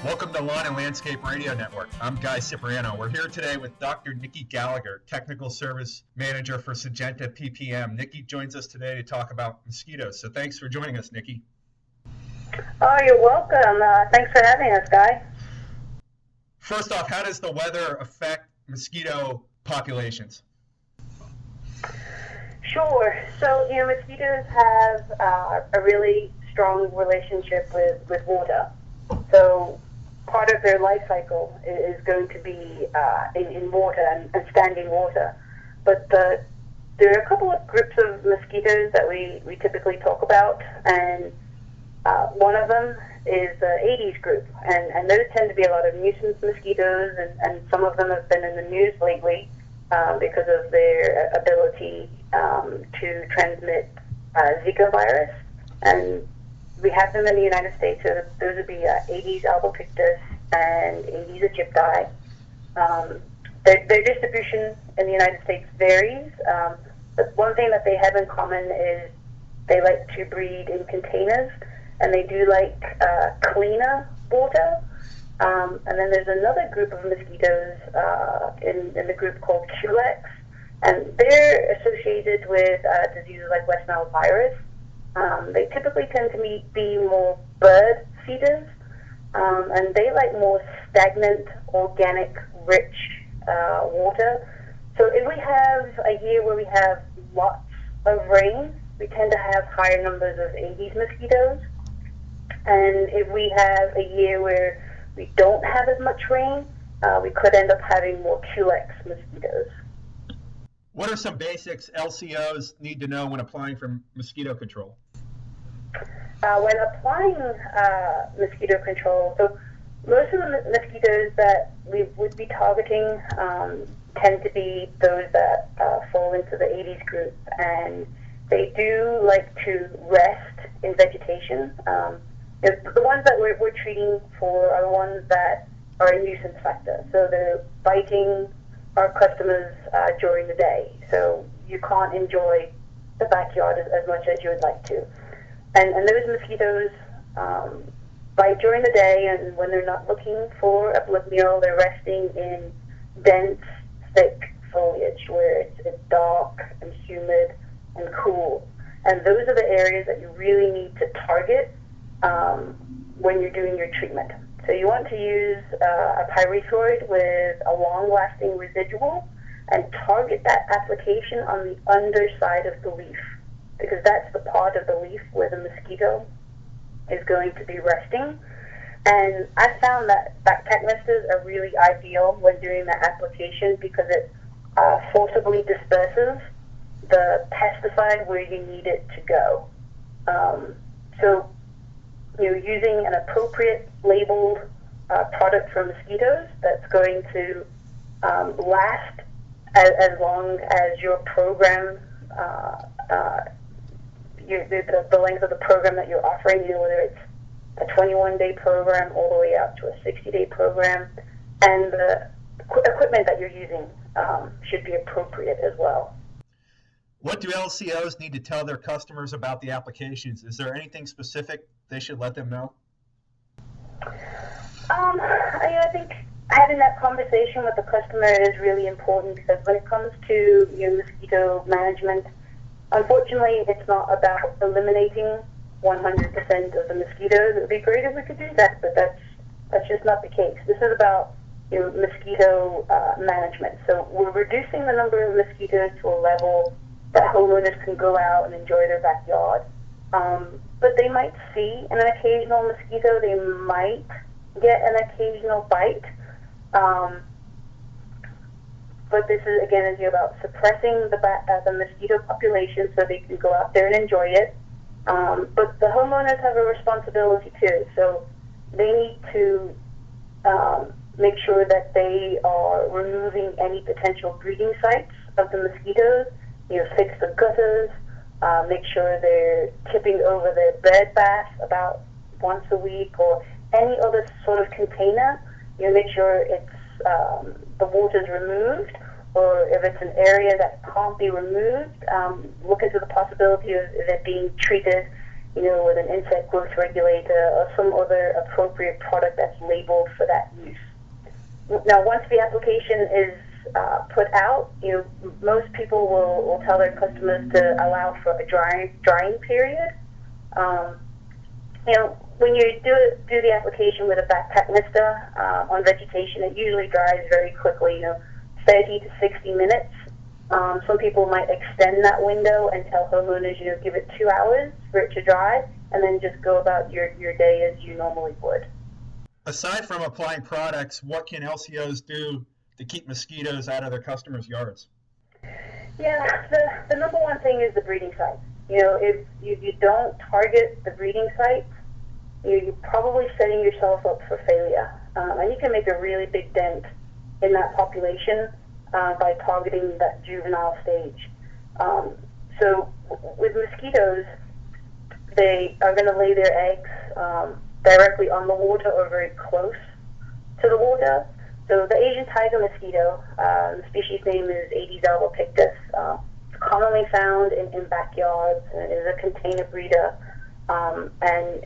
Welcome to Lawn and Landscape Radio Network. I'm Guy Cipriano. We're here today with Dr. Nicky Gallagher, Technical Service Manager for Syngenta PPM. Nicky joins us today to talk about mosquitoes. So thanks for joining us, Nicky. Oh, you're welcome. Thanks for having us, Guy. First off, how does the weather affect mosquito populations? Sure. So, mosquitoes have a really strong relationship with water. So part of their life cycle is going to be in water and standing water. But there are a couple of groups of mosquitoes that we typically talk about, and one of them is the Aedes group. And those tend to be a lot of nuisance mosquitoes, and some of them have been in the news lately because of their ability to transmit Zika virus. And we have them in the United States, so those would be Aedes albopictus and Aedes aegypti. Their distribution in the United States varies, but one thing that they have in common is they like to breed in containers, and they do like cleaner water. And then there's another group of mosquitoes in the group called Culex, and they're associated with diseases like West Nile virus. They typically tend to be more bird feeders, and they like more stagnant, organic, rich water. So if we have a year where we have lots of rain, we tend to have higher numbers of Aedes mosquitoes. And if we have a year where we don't have as much rain, we could end up having more Culex mosquitoes. What are some basics LCOs need to know when applying for mosquito control? When applying mosquito control, so most of the mosquitoes that we would be targeting tend to be those that fall into the Aedes group, and they do like to rest in vegetation. The ones that we're treating for are the ones that are a nuisance factor, so they're biting our customers during the day, so you can't enjoy the backyard as much as you would like to. And those mosquitoes bite during the day, and when they're not looking for a blood meal, they're resting in dense, thick foliage where it's dark and humid and cool. And those are the areas that you really need to target when you're doing your treatment. So you want to use a pyrethroid with a long-lasting residual and target that application on the underside of the leaf, because that's the part of the leaf where the mosquito is going to be resting. And I found that backpack misters are really ideal when doing that application because it forcibly disperses the pesticide where you need it to go. So, using an appropriate labeled product for mosquitoes that's going to last as long as your program the length of the program that you're offering, whether it's a 21-day program all the way out to a 60-day program, and the equipment that you're using should be appropriate as well. What do LCOs need to tell their customers about the applications? Is there anything specific they should let them know? I think having that conversation with the customer is really important, because when it comes to mosquito management, unfortunately, it's not about eliminating 100% of the mosquitoes. It would be great if we could do that, but that's just not the case. This is about mosquito management. So we're reducing the number of mosquitoes to a level that homeowners can go out and enjoy their backyard. But they might see an occasional mosquito. They might get an occasional bite. But this is, again, about suppressing the mosquito population so they can go out there and enjoy it. But the homeowners have a responsibility too. So they need to make sure that they are removing any potential breeding sites of the mosquitoes, fix the gutters, make sure they're tipping over their bed bath about once a week, or any other sort of container. Make sure it's the water's removed, or if it's an area that can't be removed, look into the possibility of it being treated with an insect growth regulator or some other appropriate product that's labeled for that use. Now, once the application is put out, most people will tell their customers to allow for a drying period. When you do the application with a backpack mister on vegetation, it usually dries very quickly, 30 to 60 minutes. Some people might extend that window and tell homeowners, give it 2 hours for it to dry, and then just go about your day as you normally would. Aside from applying products, what can LCOs do to keep mosquitoes out of their customers' yards? Yeah, the number one thing is the breeding site. If you don't target the breeding site, you're probably setting yourself up for failure. And you can make a really big dent in that population by targeting that juvenile stage. So with mosquitoes, they are going to lay their eggs directly on the water or very close to the water. So the Asian tiger mosquito, the species name is Aedes albopictus. It's commonly found in backyards and is a container breeder. And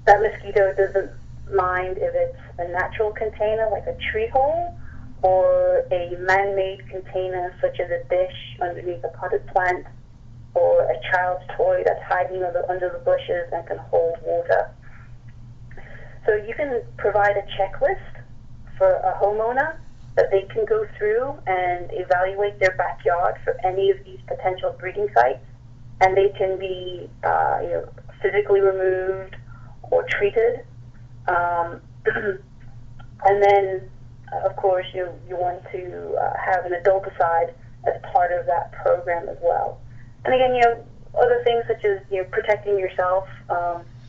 that mosquito doesn't mind if it's a natural container like a tree hole or a man-made container such as a dish underneath a potted plant or a child's toy that's hiding under the bushes and can hold water. So you can provide a checklist for a homeowner that they can go through and evaluate their backyard for any of these potential breeding sites, and they can be physically removed or treated. And then, of course, you want to have an adulticide as part of that program as well. And again, other things such as protecting yourself.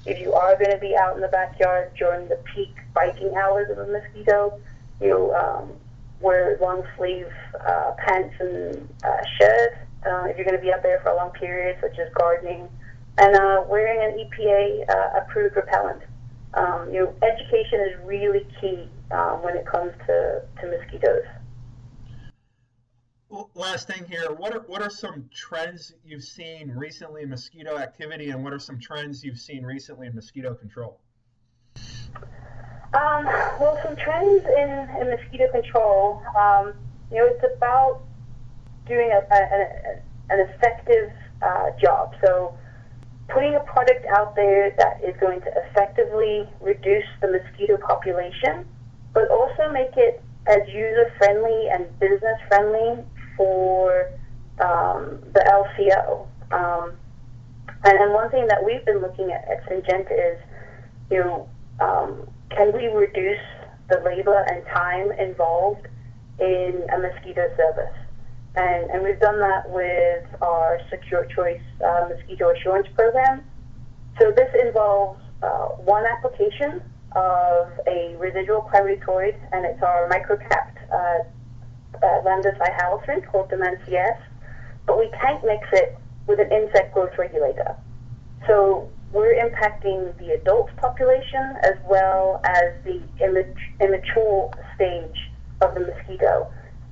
If you are going to be out in the backyard during the peak biting hours of a mosquito, wear long sleeve pants and shirts. If you're going to be out there for a long period, such as gardening, and wearing an EPA approved repellent. Education is really key when it comes to mosquitoes. Last thing here, what are some trends you've seen recently in mosquito activity, and what are some trends you've seen recently in mosquito control? Well, some trends in mosquito control, it's about doing an effective job. So putting a product out there that is going to effectively reduce the mosquito population, but also make it as user-friendly and business-friendly for the LCO. And one thing that we've been looking at Syngenta is, can we reduce the labor and time involved in a mosquito service? And we've done that with our Secure Choice Mosquito Assurance Program. So this involves one application of a residual pyrethroid, and it's our microcapped lambda-cyhalothrin called Demencies, but we tank mix it with an insect growth regulator. So we're impacting the adult population as well as the immature stage of the mosquito.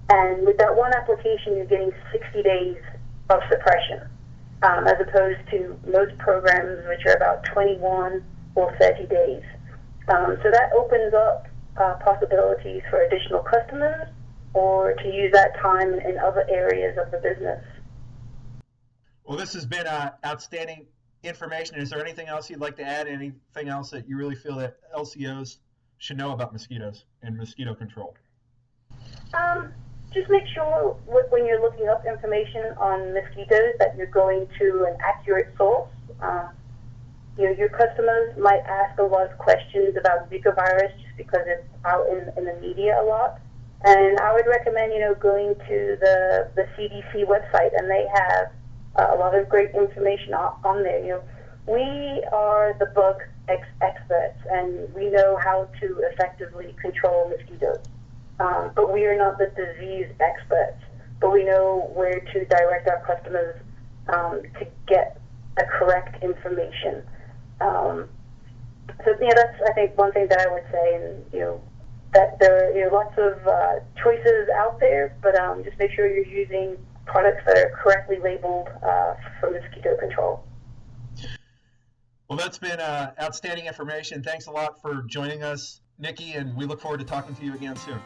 And with that one application, you're getting 60 days of suppression, as opposed to most programs, which are about 21 or 30 days. So that opens up possibilities for additional customers or to use that time in other areas of the business. Well, this has been outstanding information. Is there anything else you'd like to add? Anything else that you really feel that LCOs should know about mosquitoes and mosquito control? Just make sure when you're looking up information on mosquitoes that you're going to an accurate source. Your customers might ask a lot of questions about Zika virus just because it's out in the media a lot. And I would recommend, going to the CDC website, and they have a lot of great information on there. We are the bug experts, and we know how to effectively control mosquitoes. But we are not the disease experts, but we know where to direct our customers to get the correct information. So that's, I think, one thing that I would say, and that there are lots of choices out there, but just make sure you're using products that are correctly labeled for mosquito control. Well, that's been outstanding information. Thanks a lot for joining us, Nicky, and we look forward to talking to you again soon.